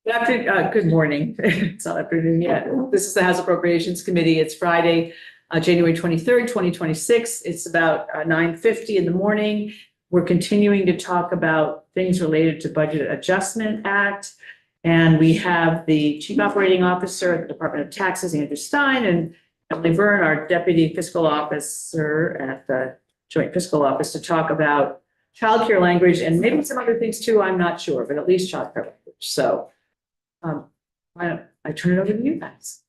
Good morning. It's not afternoon yet. This is the House Appropriations Committee. It's Friday, January 23rd, 2026. It's about 9:50 in the morning. We're continuing to talk about things related to Budget Adjustment Act. And we have the Chief Operating Officer at the Department of Taxes, Andrew Stein, and Emily Byrne, our Deputy Fiscal Officer at the Joint Fiscal Office, to talk about childcare language and maybe some other things too. I'm not sure, but at least childcare language. So why don't I turn it over to you guys?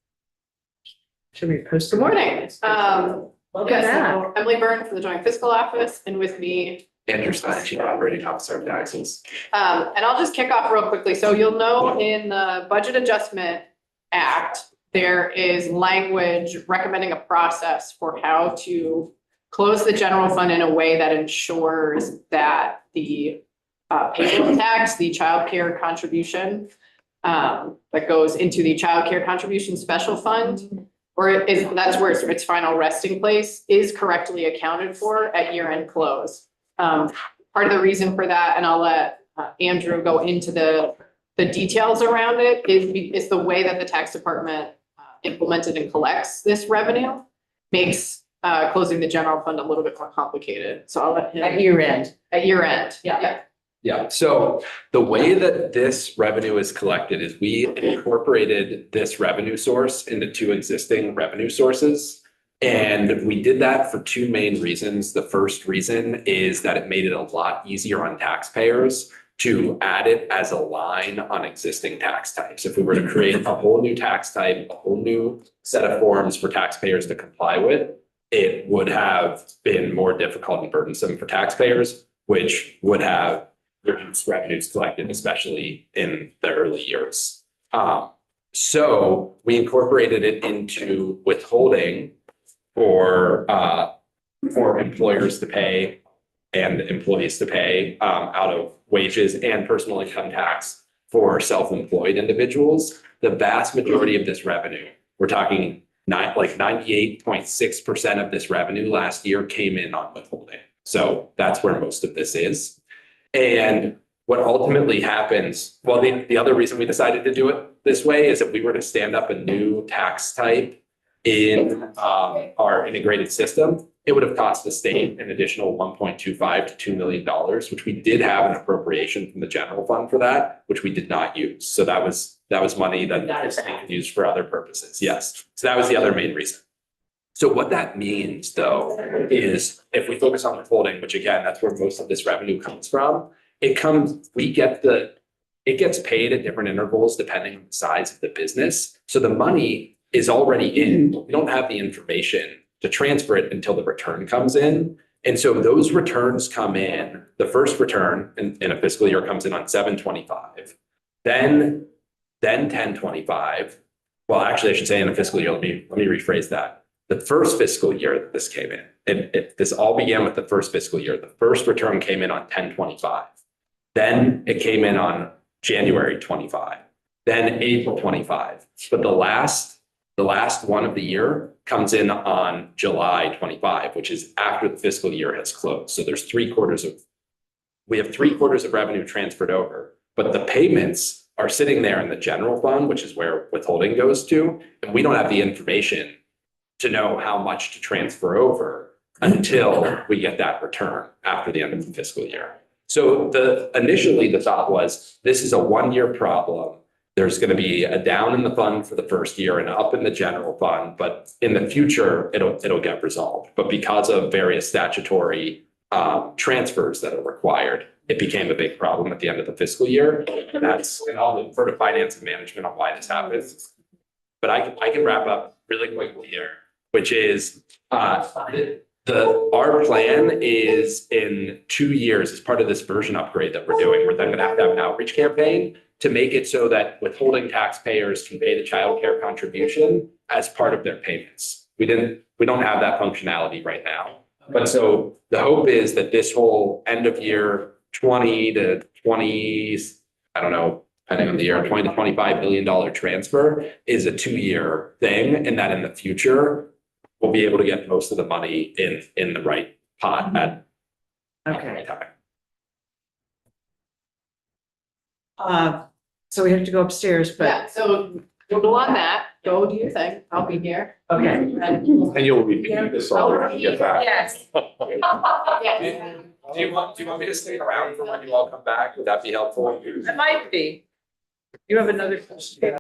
Should we post? Good morning. Welcome back. So Emily Byrne from the Joint Fiscal Office, and with me, Andrew Stein, Chief Operating Officer of Taxes. and I'll just kick off real quickly. So you'll know in the Budget Adjustment Act, there is language recommending a process for how to close the general fund in a way that ensures that the payroll tax, the child care contribution that goes into the child care contribution special fund, that's where its final resting place is correctly accounted for at year-end close. Part of the reason for that, and I'll let Andrew go into the details around it, is the way that the tax department implemented and collects this revenue makes closing the general fund a little bit more complicated. So I'll let him. At year end. At year end. Yeah, so the way that this revenue is collected is we incorporated this revenue source into two existing revenue sources. And we did that for two main reasons. The first reason is that it made it a lot easier on taxpayers to add it as a line on existing tax types. If we were to create a whole new tax type, a whole new set of forms for taxpayers to comply with, it would have been more difficult and burdensome for taxpayers, which would have reduced revenues collected, especially in the early years. So we incorporated it into withholding for employers to pay and employees to pay out of wages, and personal income tax for self-employed individuals. The vast majority of this revenue, we're talking 98.6% of this revenue last year came in on withholding. So that's where most of this is. And what ultimately happens, well, the other reason we decided to do it this way is if we were to stand up a new tax type in our integrated system, it would have cost the state an additional $1.25 to $2 million, which we did have an appropriation from the general fund for that, which we did not use. So that was money that the state could use for other purposes. Yes. So that was the other main reason. So what that means, though, is if we focus on withholding, which again, that's where most of this revenue comes from, it gets paid at different intervals depending on the size of the business. So the money is already in. We don't have the information to transfer it until the return comes in. And so those returns come in. The first return in a fiscal year comes in on 7/25. Then 10/25. Well, actually, I should say in a fiscal year, let me rephrase that. The first fiscal year that this came in, this all began with the first fiscal year. The first return came in on 10/25. Then it came in on January 25. Then April 25. But the last one of the year comes in on July 25, which is after the fiscal year has closed. So there's we have 3/4 of revenue transferred over, but the payments are sitting there in the general fund, which is where withholding goes to. And we don't have the information to know how much to transfer over until we get that return after the end of the fiscal year. So initially the thought was, this is a 1-year problem. There's going to be a down in the fund for the first year and up in the general fund, but in the future, it'll get resolved. But because of various statutory transfers that are required, it became a big problem at the end of the fiscal year. And I'll defer to finance and management on why this happens. But I can wrap up really quickly here, which is our plan is in 2 years as part of this version upgrade that we're doing. We're then going to have an outreach campaign to make it so that withholding taxpayers can pay the child care contribution as part of their payments. We don't have that functionality right now. But so the hope is that this whole end of year 20 to 20, I don't know, depending on the year, $20 to $25 billion transfer is a 2-year thing, and that in the future, we'll be able to get most of the money in the right pot at the right time. So we have to go upstairs, but, Yeah, so doodle on that, go do your thing, I'll be here. okay. And- And you'll repeat this all when you get back. Yes. Yeah. Do you want me to stay around for when you all come back? Would that be helpful? It might be. You have another question?